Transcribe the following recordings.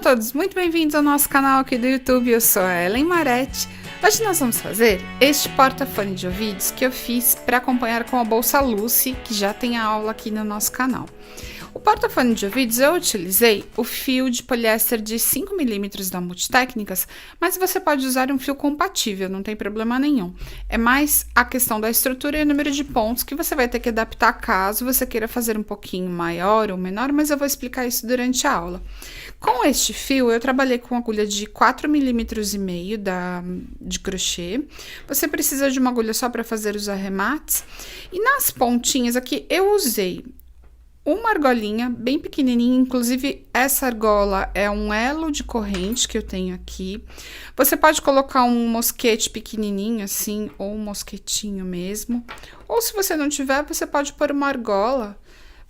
todos muito bem-vindos ao nosso canal aqui do YouTube, eu sou a Ellen Maretti. Hoje nós vamos fazer este porta-fone de ouvidos que eu fiz para acompanhar com a bolsa Lucy, que já tem a aula aqui no nosso canal. O porta-fone de ouvidos eu utilizei o fio de poliéster de 5 mm da Multitécnicas, mas você pode usar um fio compatível, não tem problema nenhum. É mais a questão da estrutura e o número de pontos que você vai ter que adaptar caso você queira fazer um pouquinho maior ou menor, mas eu vou explicar isso durante a aula. Com este fio, eu trabalhei com agulha de 4,5 mm de crochê. Você precisa de uma agulha só para fazer os arremates. E nas pontinhas aqui, eu usei uma argolinha bem pequenininha, inclusive essa argola é um elo de corrente que eu tenho aqui. Você pode colocar um mosquete pequenininho assim, ou um mosquetinho mesmo. Ou se você não tiver, você pode pôr uma argola.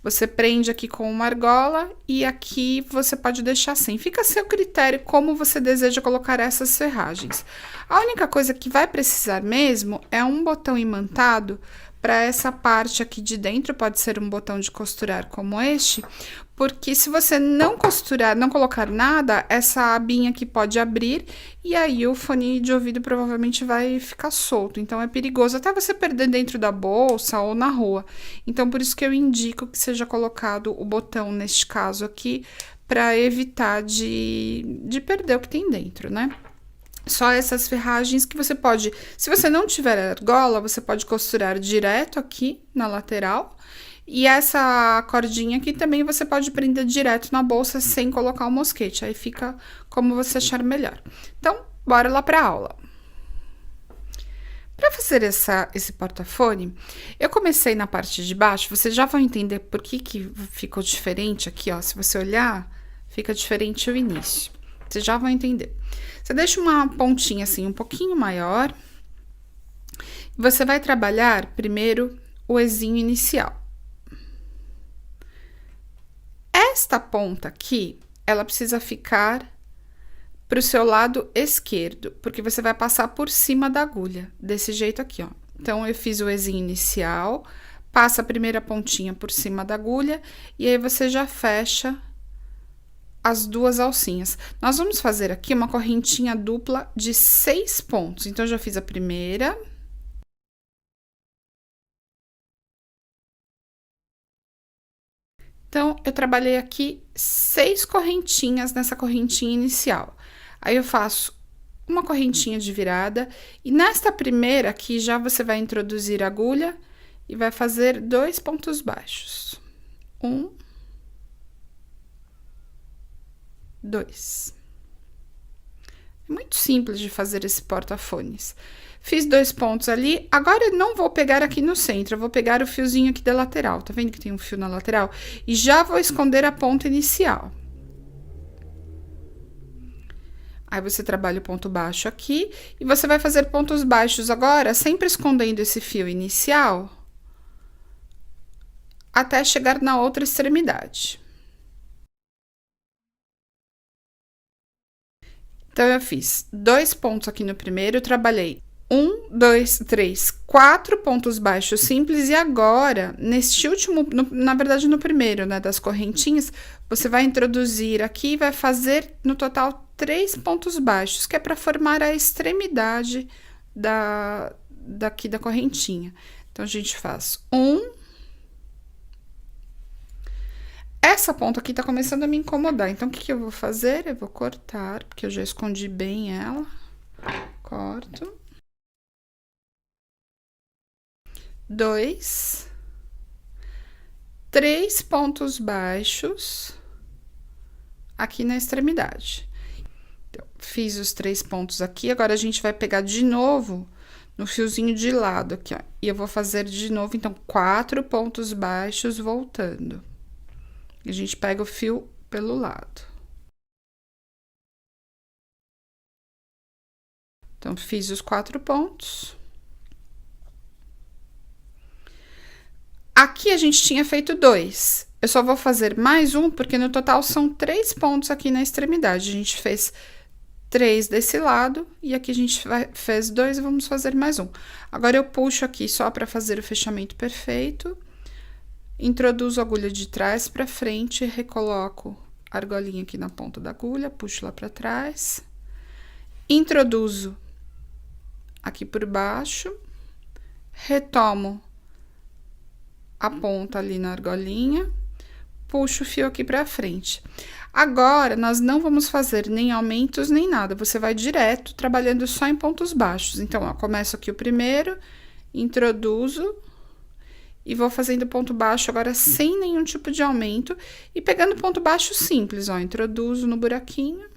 Você prende aqui com uma argola e aqui você pode deixar assim. Fica a seu critério como você deseja colocar essas ferragens. A única coisa que vai precisar mesmo é um botão imantado para essa parte aqui de dentro. Pode ser um botão de costurar como este, porque se você não costurar, não colocar nada, essa abinha aqui pode abrir e aí o fone de ouvido provavelmente vai ficar solto. Então é perigoso até você perder dentro da bolsa ou na rua. Então por isso que eu indico que seja colocado o botão neste caso aqui, para evitar de perder o que tem dentro, né? Só essas ferragens que você pode, se você não tiver argola, você pode costurar direto aqui na lateral. E essa cordinha aqui também você pode prender direto na bolsa sem colocar o mosquete. Aí fica como você achar melhor. Então, bora lá para a aula. Para fazer esse porta-fone, eu comecei na parte de baixo. Você já vai entender por que ficou diferente aqui, ó. Se você olhar, fica diferente o início. Você já vai entender. Você deixa uma pontinha assim um pouquinho maior. Você vai trabalhar primeiro o ezinho inicial. Esta ponta aqui, ela precisa ficar para o seu lado esquerdo, porque você vai passar por cima da agulha, desse jeito aqui, ó. Então, eu fiz o ezinho inicial, passa a primeira pontinha por cima da agulha, e aí você já fecha as duas alcinhas. Nós vamos fazer aqui uma correntinha dupla de 6 pontos. Então, eu já fiz a primeira. Então, eu trabalhei aqui 6 correntinhas nessa correntinha inicial. Aí, eu faço uma correntinha de virada. E nesta primeira aqui, já você vai introduzir a agulha e vai fazer 2 pontos baixos. 1, 2. É muito simples de fazer esse porta-fones. Fiz 2 pontos ali. Agora, eu não vou pegar aqui no centro, eu vou pegar o fiozinho aqui da lateral. Tá vendo que tem um fio na lateral? E já vou esconder a ponta inicial. Aí, você trabalha o ponto baixo aqui. E você vai fazer pontos baixos agora, sempre escondendo esse fio inicial, até chegar na outra extremidade. Então, eu fiz 2 pontos aqui no primeiro, eu trabalhei 1, 2, 3, 4 pontos baixos simples, e agora, neste último, na verdade, no primeiro, né, das correntinhas, você vai introduzir aqui e vai fazer, no total, 3 pontos baixos, que é para formar a extremidade daqui da correntinha. Então, a gente faz 1. Essa ponta aqui tá começando a me incomodar, então, o que eu vou fazer? Eu vou cortar, porque eu já escondi bem ela. Corto. 2. 3 pontos baixos aqui na extremidade. Então, fiz os 3 pontos aqui, agora a gente vai pegar de novo no fiozinho de lado aqui, ó. E eu vou fazer de novo, então, 4 pontos baixos voltando. A gente pega o fio pelo lado. Então, fiz os 4 pontos. Aqui, a gente tinha feito 2. Eu só vou fazer mais um, porque no total são 3 pontos aqui na extremidade. A gente fez 3 desse lado, e aqui a gente fez 2 e vamos fazer mais um. Agora, eu puxo aqui só para fazer o fechamento perfeito. Introduzo a agulha de trás para frente e recoloco a argolinha aqui na ponta da agulha, puxo lá pra trás, introduzo aqui por baixo, retomo a ponta ali na argolinha, puxo o fio aqui pra frente. Agora, nós não vamos fazer nem aumentos, nem nada, você vai direto, trabalhando só em pontos baixos. Então, ó, começo aqui o primeiro, introduzo e vou fazendo ponto baixo agora sem nenhum tipo de aumento e pegando ponto baixo simples, ó, introduzo no buraquinho.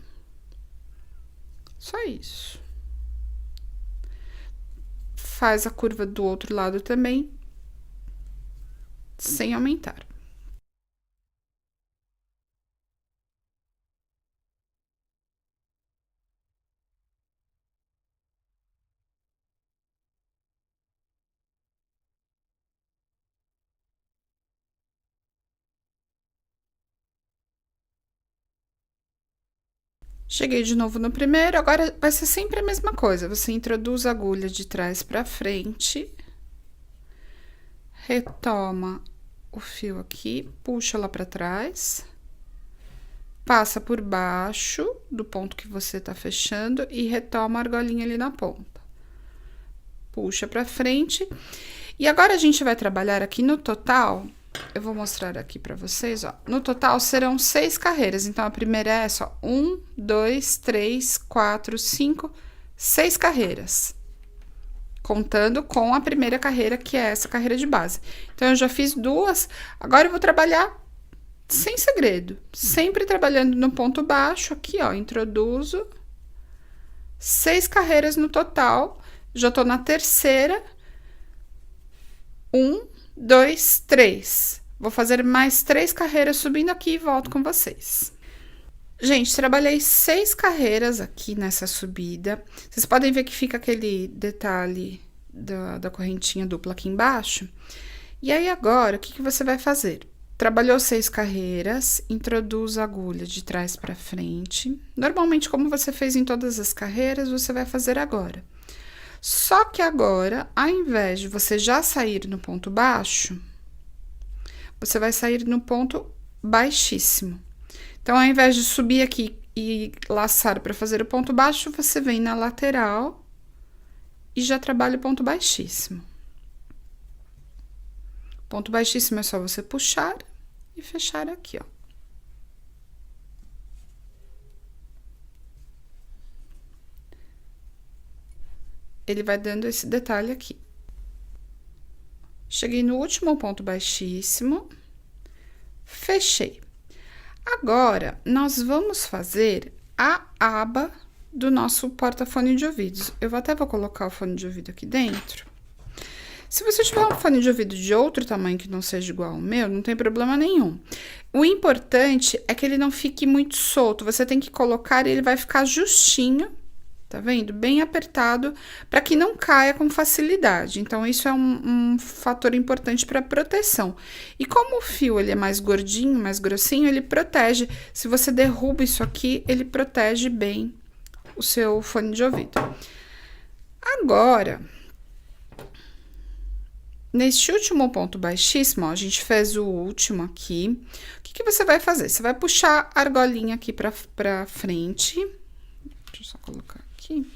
Só isso. Faz a curva do outro lado também, sem aumentar. Cheguei de novo no primeiro, agora vai ser sempre a mesma coisa. Você introduz a agulha de trás pra frente, retoma o fio aqui, puxa lá pra trás, passa por baixo do ponto que você tá fechando e retoma a argolinha ali na ponta. Puxa pra frente. E agora a gente vai trabalhar aqui no total. Eu vou mostrar aqui pra vocês, ó. No total serão 6 carreiras. Então, a primeira é essa, ó. 1, 2, 3, 4, 5, 6 carreiras. Contando com a primeira carreira, que é essa carreira de base. Então, eu já fiz 2. Agora, eu vou trabalhar sem segredo. Sempre trabalhando no ponto baixo, aqui, ó. Introduzo. 6 carreiras no total. Já tô na terceira. 1, 2, 3. Vou fazer mais 3 carreiras subindo aqui e volto com vocês. Gente, trabalhei 6 carreiras aqui nessa subida. Vocês podem ver que fica aquele detalhe da correntinha dupla aqui embaixo. E aí, agora, o que você vai fazer? Trabalhou 6 carreiras, introduz a agulha de trás pra frente. Normalmente, como você fez em todas as carreiras, você vai fazer agora. Só que agora, ao invés de você já sair no ponto baixo, você vai sair no ponto baixíssimo. Então, ao invés de subir aqui e laçar para fazer o ponto baixo, você vem na lateral e já trabalha o ponto baixíssimo. Ponto baixíssimo é só você puxar e fechar aqui, ó. Ele vai dando esse detalhe aqui. Cheguei no último ponto baixíssimo, fechei. Agora, nós vamos fazer a aba do nosso porta-fone de ouvidos. Eu até vou colocar o fone de ouvido aqui dentro. Se você tiver um fone de ouvido de outro tamanho que não seja igual ao meu, não tem problema nenhum. O importante é que ele não fique muito solto. Você tem que colocar e ele vai ficar justinho. Tá vendo? Bem apertado, para que não caia com facilidade. Então, isso é um fator importante para proteção. E como o fio, ele é mais gordinho, mais grossinho, ele protege. Se você derruba isso aqui, ele protege bem o seu fone de ouvido. Agora, neste último ponto baixíssimo, ó, a gente fez o último aqui. O que você vai fazer? Você vai puxar a argolinha aqui pra frente. Deixa eu só colocar aqui.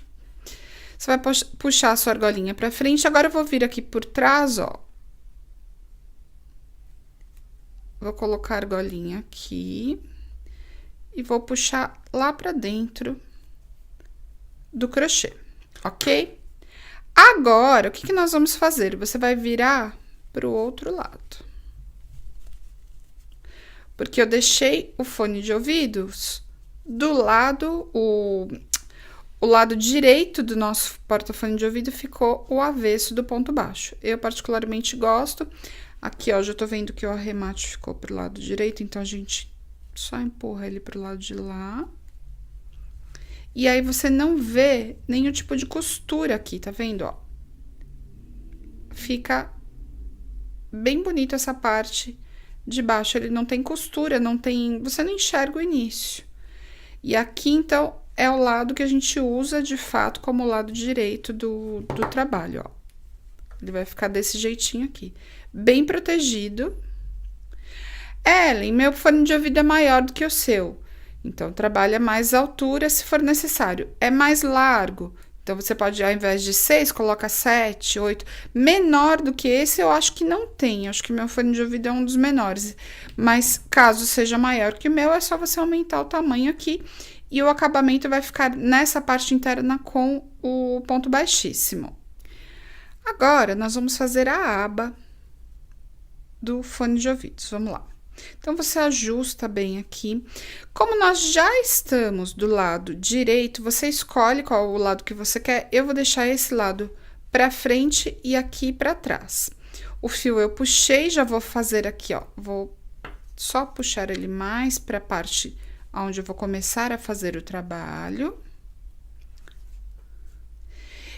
Você vai puxar a sua argolinha pra frente. Agora, eu vou vir aqui por trás, ó. Vou colocar a argolinha aqui. E vou puxar lá pra dentro do crochê, ok? Agora, o que nós vamos fazer? Você vai virar pro outro lado. Porque eu deixei o fone de ouvidos do lado, o lado direito do nosso porta-fone de ouvido ficou o avesso do ponto baixo. Eu particularmente gosto. Aqui, ó, já tô vendo que o arremate ficou pro lado direito, então a gente só empurra ele pro lado de lá. E aí, você não vê nenhum tipo de costura aqui, tá vendo, ó? Fica bem bonito essa parte de baixo, ele não tem costura, não tem... Você não enxerga o início. E aqui, então, é o lado que a gente usa, de fato, como o lado direito do trabalho, ó. Ele vai ficar desse jeitinho aqui. Bem protegido. Ellen, meu fone de ouvido é maior do que o seu. Então, trabalha mais altura se for necessário. É mais largo. Então, você pode, ao invés de 6, coloca 7, 8. Menor do que esse, eu acho que não tem. Acho que meu fone de ouvido é um dos menores. Mas, caso seja maior que o meu, é só você aumentar o tamanho aqui. E o acabamento vai ficar nessa parte interna com o ponto baixíssimo. Agora, nós vamos fazer a aba do fone de ouvidos. Vamos lá. Então, você ajusta bem aqui. Como nós já estamos do lado direito, você escolhe qual o lado que você quer. Eu vou deixar esse lado para frente e aqui para trás. O fio eu puxei, já vou fazer aqui, ó. Vou só puxar ele mais para a parte onde eu vou começar a fazer o trabalho.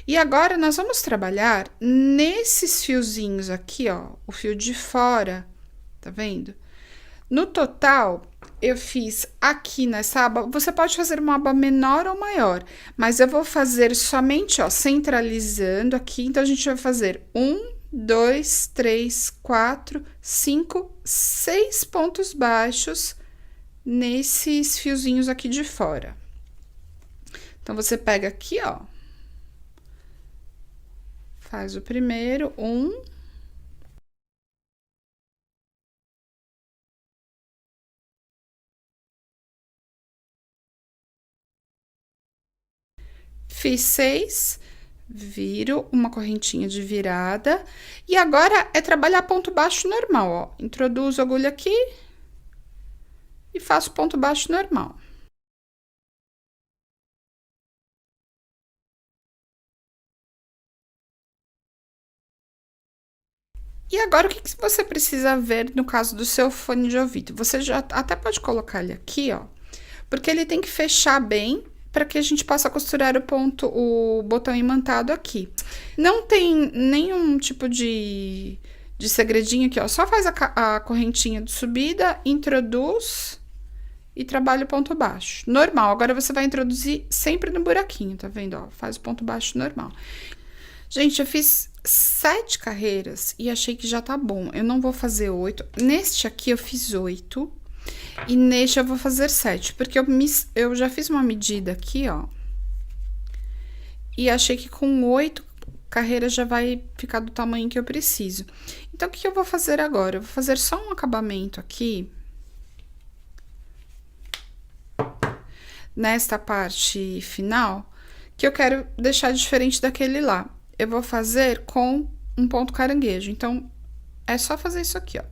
E agora, nós vamos trabalhar nesses fiozinhos aqui, ó. O fio de fora, tá vendo? No total, eu fiz aqui nessa aba, você pode fazer uma aba menor ou maior, mas eu vou fazer somente, ó, centralizando aqui. Então, a gente vai fazer 1, 2, 3, 4, 5, 6 pontos baixos nesses fiozinhos aqui de fora. Então, você pega aqui, ó, faz o primeiro, 1. Fiz 6, viro uma correntinha de virada. E agora, é trabalhar ponto baixo normal, ó. Introduzo a agulha aqui e faço ponto baixo normal. E agora, o que você precisa ver no caso do seu fone de ouvido? Você já até pode colocar ele aqui, ó, porque ele tem que fechar bem para que a gente possa costurar o botão imantado aqui. Não tem nenhum tipo de segredinho aqui, ó. Só faz a correntinha de subida, introduz e trabalha o ponto baixo. Normal. Agora, você vai introduzir sempre no buraquinho, tá vendo, ó? Faz o ponto baixo normal. Gente, eu fiz 7 carreiras e achei que já tá bom. Eu não vou fazer 8. Neste aqui, eu fiz 8. E neste, eu vou fazer 7. Porque eu já fiz uma medida aqui, ó. E achei que com 8 carreiras já vai ficar do tamanho que eu preciso. Então, o que eu vou fazer agora? Eu vou fazer só um acabamento aqui. Nesta parte final, que eu quero deixar diferente daquele lá. Eu vou fazer com um ponto caranguejo. Então, é só fazer isso aqui, ó.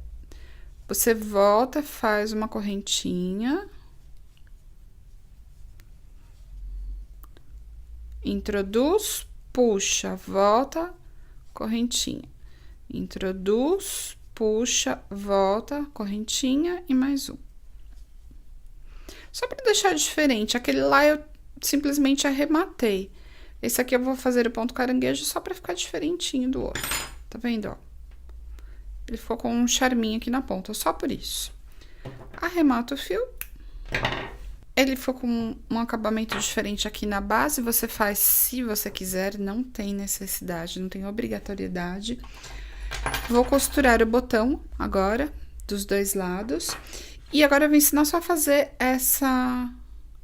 Você volta, faz uma correntinha. Introduz, puxa, volta, correntinha. Introduz, puxa, volta, correntinha e mais um. Só para deixar diferente. Aquele lá eu simplesmente arrematei. Esse aqui eu vou fazer o ponto caranguejo só pra ficar diferentinho do outro. Tá vendo, ó? Ele ficou com um charminho aqui na ponta, só por isso. Arremata o fio. Ele ficou com um acabamento diferente aqui na base. Você faz se você quiser, não tem necessidade, não tem obrigatoriedade. Vou costurar o botão agora, dos dois lados. E agora eu vou ensinar só a fazer essa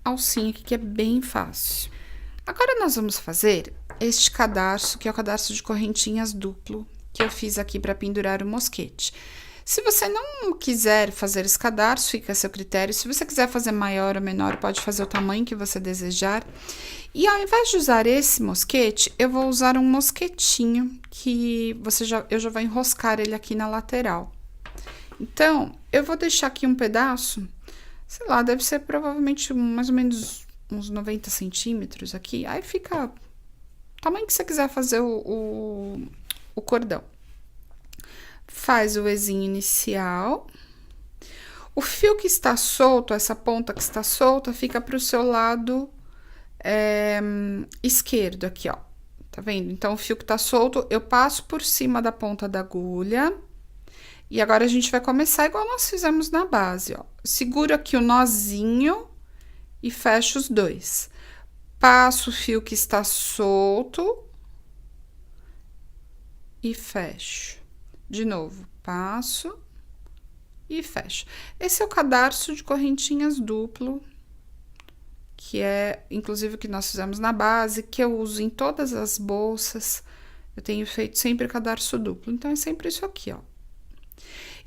alcinha aqui, que é bem fácil. Agora, nós vamos fazer este cadarço, que é o cadarço de correntinhas duplo, que eu fiz aqui para pendurar o mosquete. Se você não quiser fazer esse cadarço, fica a seu critério. Se você quiser fazer maior ou menor, pode fazer o tamanho que você desejar. E ao invés de usar esse mosquete, eu vou usar um mosquetinho, que eu já vou enroscar ele aqui na lateral. Então, eu vou deixar aqui um pedaço, sei lá, deve ser provavelmente mais ou menos uns 90 centímetros aqui. Aí fica o tamanho que você quiser fazer o cordão. Faz o Ezinho inicial. O fio que está solto, essa ponta que está solta, fica para o seu lado esquerdo aqui, ó. Tá vendo? Então, o fio que tá solto, eu passo por cima da ponta da agulha. E agora, a gente vai começar igual nós fizemos na base, ó. Seguro aqui o nozinho e fecho os dois. Passo o fio que está solto e fecho. De novo, passo e fecho. Esse é o cadarço de correntinhas duplo, que é inclusive o que nós fizemos na base, que eu uso em todas as bolsas. Eu tenho feito sempre cadarço duplo, então é sempre isso aqui, ó.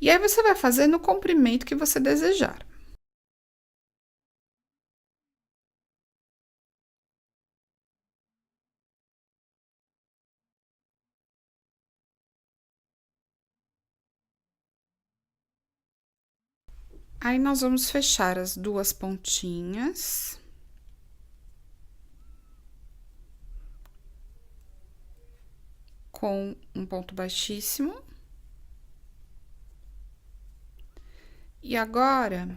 E aí você vai fazer no comprimento que você desejar. Aí nós vamos fechar as duas pontinhas. Com um ponto baixíssimo. E agora,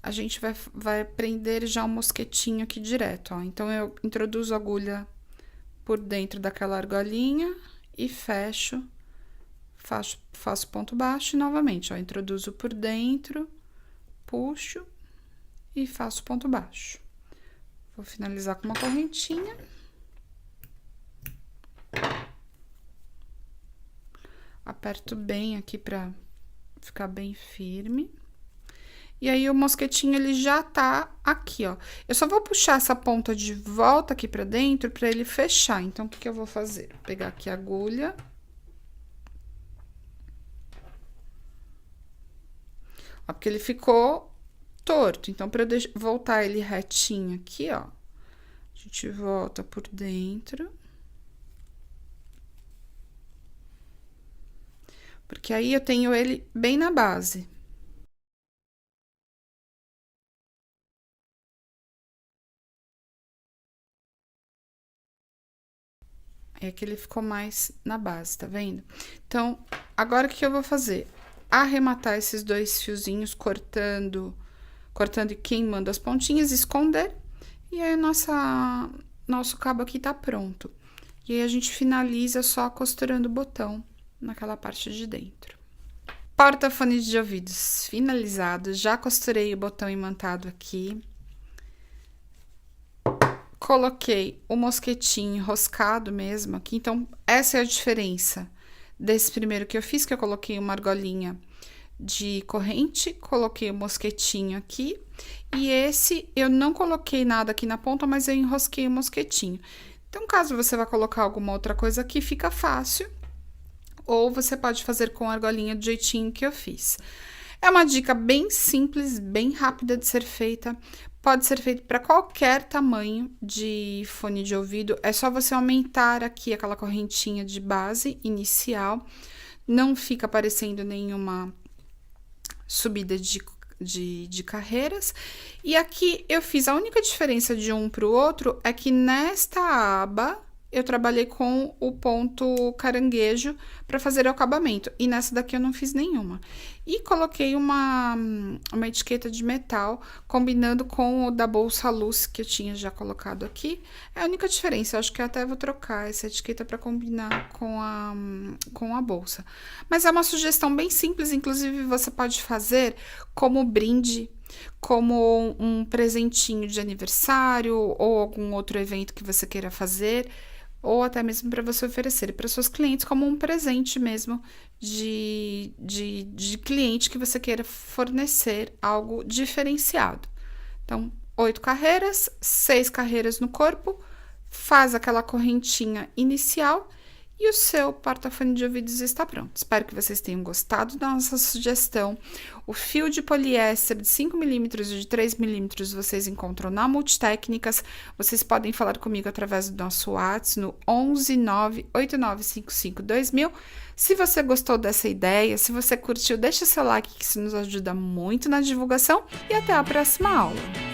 a gente vai prender já o mosquetinho aqui direto, ó. Então, eu introduzo a agulha por dentro daquela argolinha e fecho, faço ponto baixo e novamente, ó, introduzo por dentro, puxo e faço ponto baixo. Vou finalizar com uma correntinha. Aperto bem aqui pra ficar bem firme. E aí, o mosquetinho, ele já tá aqui, ó. Eu só vou puxar essa ponta de volta aqui pra dentro pra ele fechar. Então, o que que eu vou fazer? Vou pegar aqui a agulha. Ó, porque ele ficou torto. Então, pra eu voltar ele retinho aqui, ó, a gente volta por dentro. Porque aí eu tenho ele bem na base. É que ele ficou mais na base, tá vendo? Então, agora o que eu vou fazer? Arrematar esses dois fiozinhos, cortando e queimando as pontinhas, esconder. E aí, nosso cabo aqui tá pronto. E aí, a gente finaliza só costurando o botão naquela parte de dentro. Porta-fones de ouvidos finalizado, já costurei o botão imantado aqui. Coloquei o mosquetinho enroscado mesmo aqui, então essa é a diferença desse primeiro que eu fiz, que eu coloquei uma argolinha de corrente, coloquei o mosquetinho aqui, e esse eu não coloquei nada aqui na ponta, mas eu enrosquei o mosquetinho. Então, caso você vá colocar alguma outra coisa aqui, fica fácil, ou você pode fazer com a argolinha do jeitinho que eu fiz. É uma dica bem simples, bem rápida de ser feita. Pode ser feito para qualquer tamanho de fone de ouvido. É só você aumentar aqui aquela correntinha de base inicial. Não fica aparecendo nenhuma subida de carreiras. E aqui eu fiz a única diferença de um para o outro é que nesta aba eu trabalhei com o ponto caranguejo para fazer o acabamento. E nessa daqui eu não fiz nenhuma. E coloquei uma etiqueta de metal, combinando com o da bolsa Lucy, que eu tinha já colocado aqui. É a única diferença, eu acho que eu até vou trocar essa etiqueta para combinar com a bolsa. Mas é uma sugestão bem simples, inclusive você pode fazer como brinde, como um presentinho de aniversário ou algum outro evento que você queira fazer, ou até mesmo para você oferecer para seus clientes como um presente mesmo de cliente que você queira fornecer algo diferenciado. Então, 8 carreiras, 6 carreiras no corpo, faz aquela correntinha inicial e o seu porta-fone de ouvidos está pronto. Espero que vocês tenham gostado da nossa sugestão. O fio de poliéster de 5 milímetros e de 3 milímetros vocês encontram na Multitécnicas. Vocês podem falar comigo através do nosso WhatsApp no 11 98955 2000. Se você gostou dessa ideia, se você curtiu, deixa seu like que isso nos ajuda muito na divulgação e até a próxima aula.